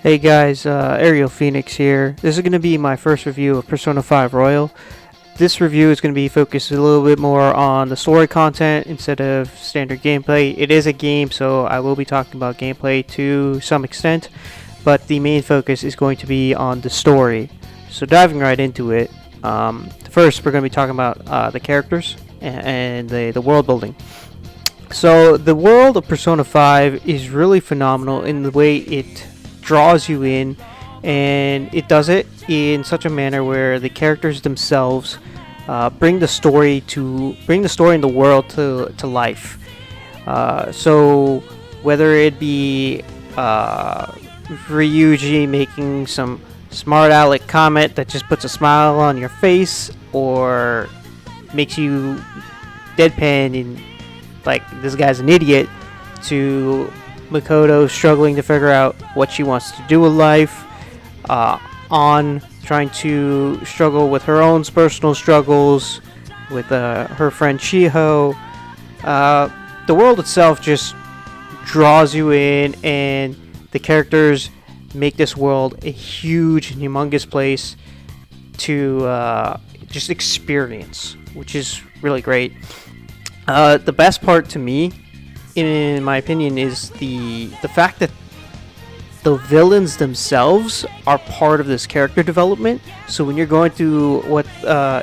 Hey guys, Ariel Phoenix here. This is going to be my first review of Persona 5 Royal. This review is going to be focused a little bit more on the story content instead of standard gameplay. It is a game, so I will be talking about gameplay to some extent, but the main focus is going to be on the story. So diving right into it, first we're going to be talking about the characters and the world building. So the world of Persona 5 is really phenomenal in the way it draws you in, and it does it in such a manner where the characters themselves bring the story in the world to life. So whether it be Ryuji making some smart aleck comment that just puts a smile on your face, or makes you deadpan and like this guy's an idiot, to Makoto struggling to figure out what she wants to do with life, on trying to struggle with her own personal struggles with her friend Shiho. The world itself just draws you in, and the characters make this world a huge and humongous place to just experience, which is really great. The best part to me, in my opinion, is the fact that the villains themselves are part of this character development. So when you're going through what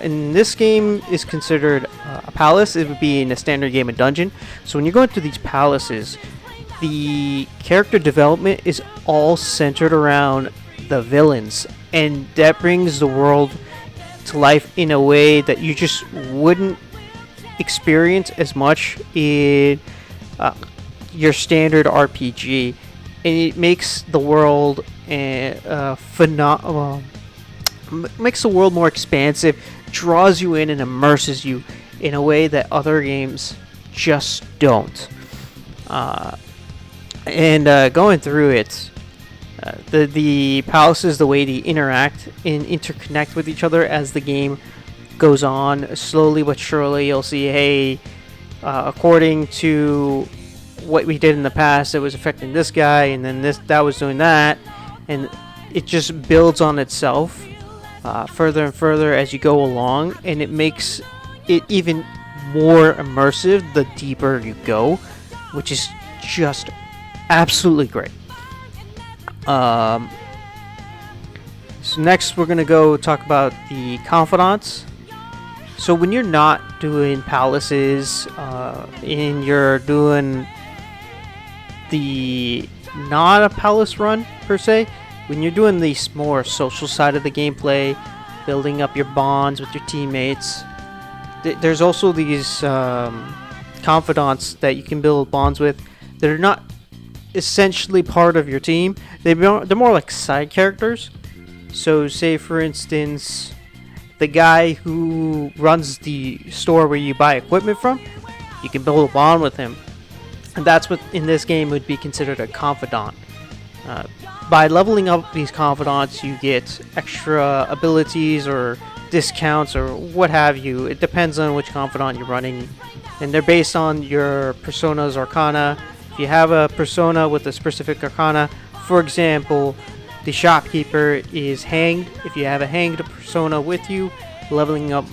in this game is considered a palace, it would be in a standard game a dungeon. So when you're going through these palaces, the character development is all centered around the villains, and that brings the world to life in a way that you just wouldn't experience as much in your standard RPG, and it makes the world makes the world more expansive, draws you in, and immerses you in a way that other games just don't. Going through it, the palaces, the way they interact and interconnect with each other as the game goes on, slowly but surely you'll see, hey, according to what we did in the past, it was affecting this guy, and then that was doing that, and it just builds on itself further and further as you go along, and it makes it even more immersive the deeper you go, which is just absolutely great. So next we're gonna go talk about the confidants. So when you're not doing palaces, and you're doing the not a palace run per se, when you're doing the more social side of the gameplay, building up your bonds with your teammates, there's also these confidants that you can build bonds with that are not essentially part of your team. They're more like side characters. So say for instance, the guy who runs the store where you buy equipment from, you can build a bond with him. And that's what in this game would be considered a confidant. By leveling up these confidants, you get extra abilities or discounts or what have you. It depends on which confidant you're running. And they're based on your persona's arcana. If you have a persona with a specific arcana, for example, the shopkeeper is hanged. If you have a hanged persona with you, leveling up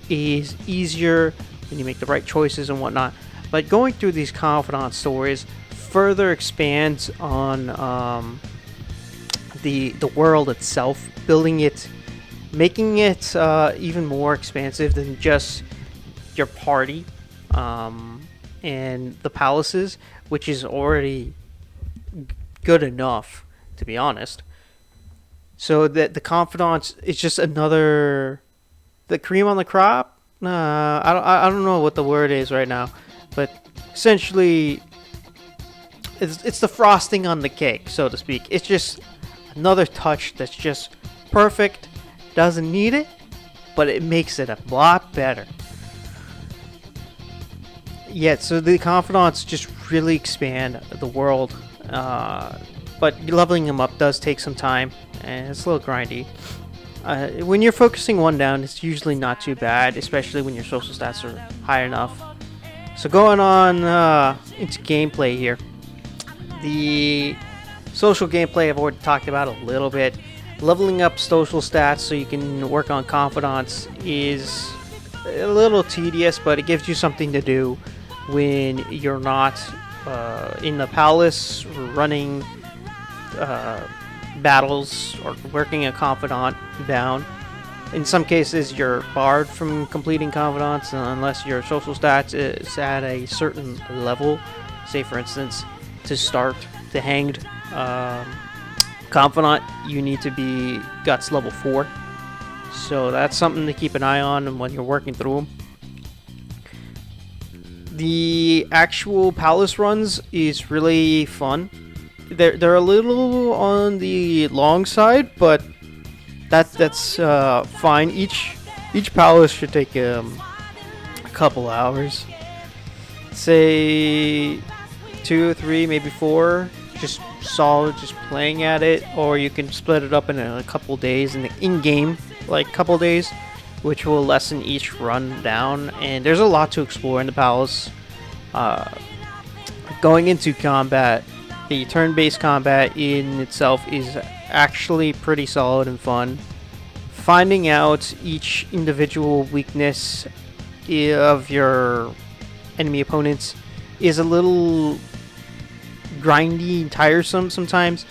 is easier when you make the right choices and whatnot. But going through these confidant stories further expands on the world itself, building it, making it even more expansive than just your party and the palaces, which is already good enough, to be honest. So that the confidants is just another, the cream on the crop. I don't know what the word is right now, but essentially, it's the frosting on the cake, so to speak. It's just another touch that's just perfect. Doesn't need it, but it makes it a lot better. Yeah, so the confidants just really expand the world. But leveling them up does take some time, and it's a little grindy. When you're focusing one down, it's usually not too bad, especially when your social stats are high enough. So going on into gameplay here. The Social gameplay I've already talked about a little bit. Leveling up social stats so you can work on confidants is a little tedious, but it gives you something to do when you're not in the palace running battles or working a confidant down. In some cases, you're barred from completing confidants unless your social stats is at a certain level. Say, for instance, to start the hanged confidant, you need to be guts level 4. So that's something to keep an eye on when you're working through them. The actual palace runs is really fun. They're a little on the long side, but that's fine. Each palace should take a couple hours. Say 2 or 3, maybe 4. Just solid, just playing at it, or you can split it up in a couple days in the in-game, like couple days, which will lessen each run down. And there's a lot to explore in the palace. Going into combat, the turn-based combat in itself is actually pretty solid and fun. Finding out each individual weakness of your enemy opponents is a little grindy and tiresome sometimes,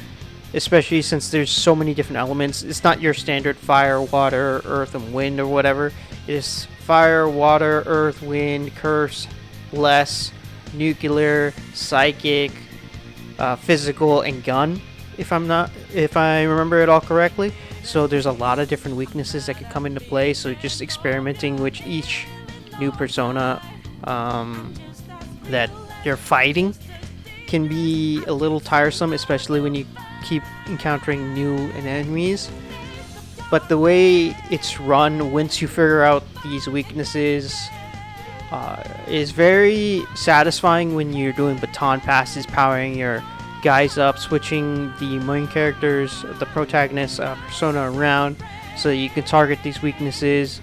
especially since there's so many different elements. It's not your standard fire, water, earth, and wind or whatever. It's fire, water, earth, wind, curse, bless, nuclear, psychic, physical, and gun, if I remember it all correctly. So there's a lot of different weaknesses that could come into play, so just experimenting with each new persona that you're fighting can be a little tiresome, especially when you keep encountering new enemies. But the way it's run, once you figure out these weaknesses, is very satisfying when you're doing baton passes, powering your guys up, switching the main characters, the protagonist persona around so you can target these weaknesses,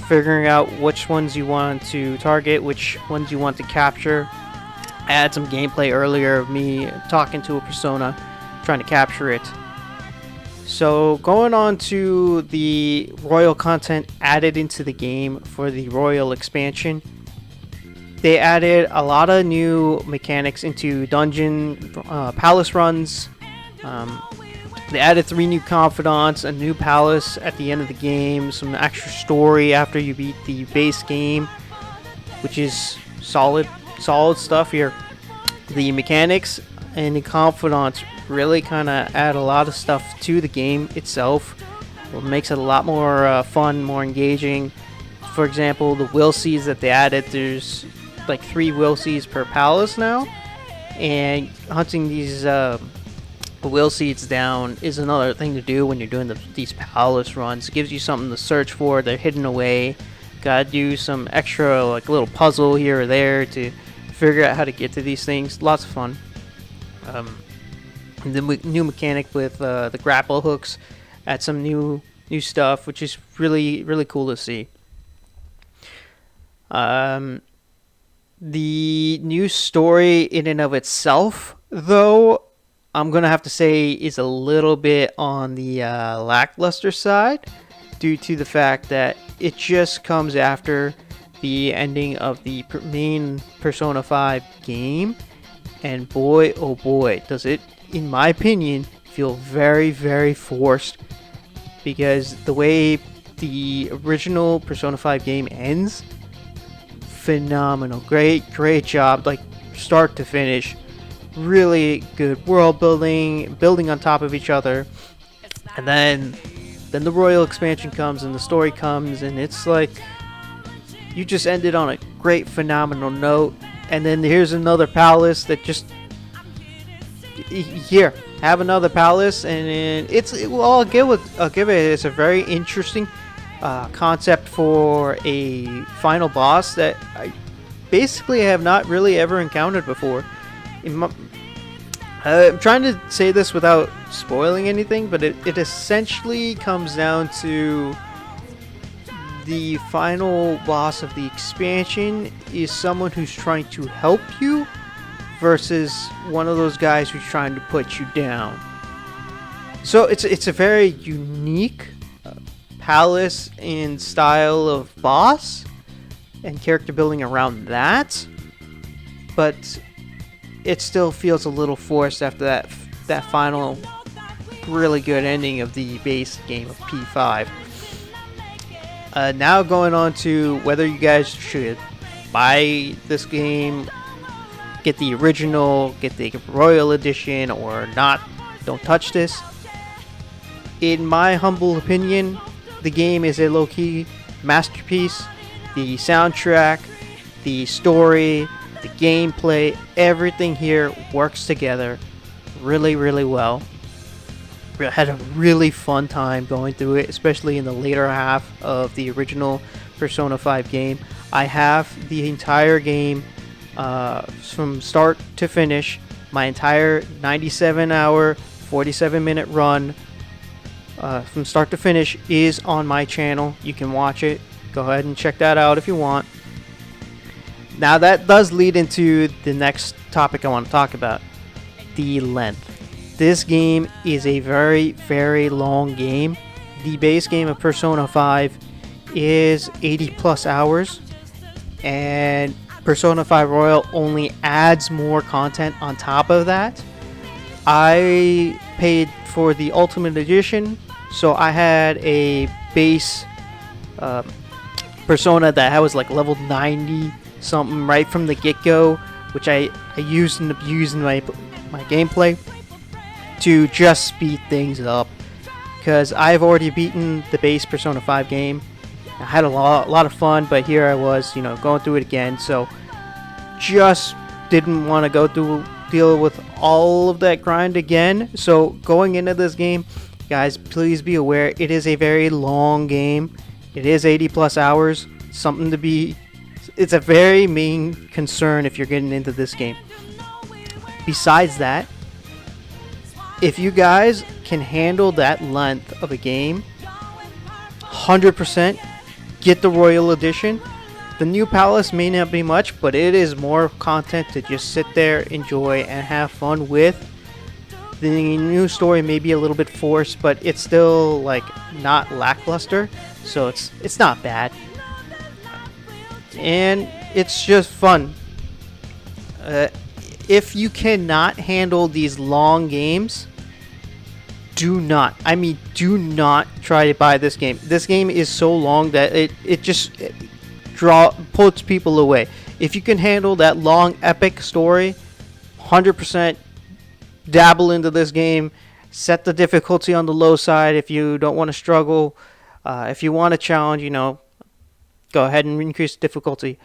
figuring out which ones you want to target, which ones you want to capture. I had some gameplay earlier of me talking to a persona, trying to capture it. So going on to the Royal content added into the game for the Royal expansion. They added a lot of new mechanics into dungeon palace runs. They added 3 new confidants, a new palace at the end of the game, some extra story after you beat the base game, which is solid stuff here. The mechanics and the confidants really kind of add a lot of stuff to the game itself. It makes it a lot more fun, more engaging. For example, the will seeds that they added, there's like 3 will seeds per palace now, and hunting these will seeds down is another thing to do when you're doing these palace runs. It gives you something to search for. They're hidden away. Gotta do some extra like little puzzle here or there to figure out how to get to these things. Lots of fun. The new mechanic with the grapple hooks, add some new stuff, which is really cool to see. The new story in and of itself, though, I'm gonna have to say is a little bit on the lackluster side, due to the fact that it just comes after the ending of the main Persona 5 game, and boy oh boy does it, in my opinion, feel very forced, because the way the original Persona 5 game ends, phenomenal, great job, like start to finish, really good world building on top of each other, and then the Royal expansion comes and the story comes, and it's like you just ended on a great phenomenal note, and then here's another palace that just here have another palace, and I'll give it, it's a very interesting concept for a final boss that I basically have not really ever encountered before. I'm trying to say this without spoiling anything, but it essentially comes down to the final boss of the expansion is someone who's trying to help you versus one of those guys who's trying to put you down. So it's a very unique palace and style of boss and character building around that, but it still feels a little forced after that final really good ending of the base game of P5. Now going on to whether you guys should buy this game, get the original, get the Royal Edition, or not. Don't touch this. In my humble opinion, the game is a low-key masterpiece. The soundtrack, the story, the gameplay, everything here works together really, really well. I had a really fun time going through it, especially in the later half of the original Persona 5 game. I have the entire game from start to finish. My entire 97-hour, 47-minute run from start to finish is on my channel. You can watch it. Go ahead and check that out if you want. Now that does lead into the next topic I want to talk about, the length. This game is a very, very long game. The base game of Persona 5 is 80 plus hours, and Persona 5 Royal only adds more content on top of that. I paid for the Ultimate Edition, so I had a base Persona that I was like level 90 something right from the get-go, which I used and abused in my gameplay to just speed things up, because I've already beaten the base Persona 5 game. I had a lot of fun, but here I was, going through it again, so just didn't want to deal with all of that grind again. So going into this game, guys, please be aware, it is a very long game. It is 80 plus hours, it's a very main concern if you're getting into this game. Besides that, if you guys can handle that length of a game, 100% get the Royal Edition. The new palace may not be much, but it is more content to just sit there, enjoy, and have fun with. The new story may be a little bit forced, but it's still not lackluster, so it's not bad. And it's just fun. If you cannot handle these long games, do not try to buy this game. This game is so long that it just pulls people away. If you can handle that long epic story, 100% dabble into this game. Set the difficulty on the low side if you don't want to struggle. If you want a challenge, go ahead and increase the difficulty.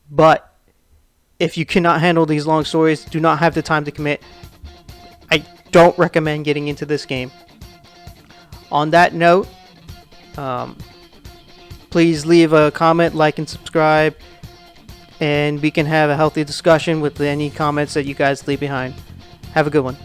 But if you cannot handle these long stories, do not have the time to commit, I don't recommend getting into this game. On that note, please leave a comment, like, and subscribe, and we can have a healthy discussion with any comments that you guys leave behind. Have a good one.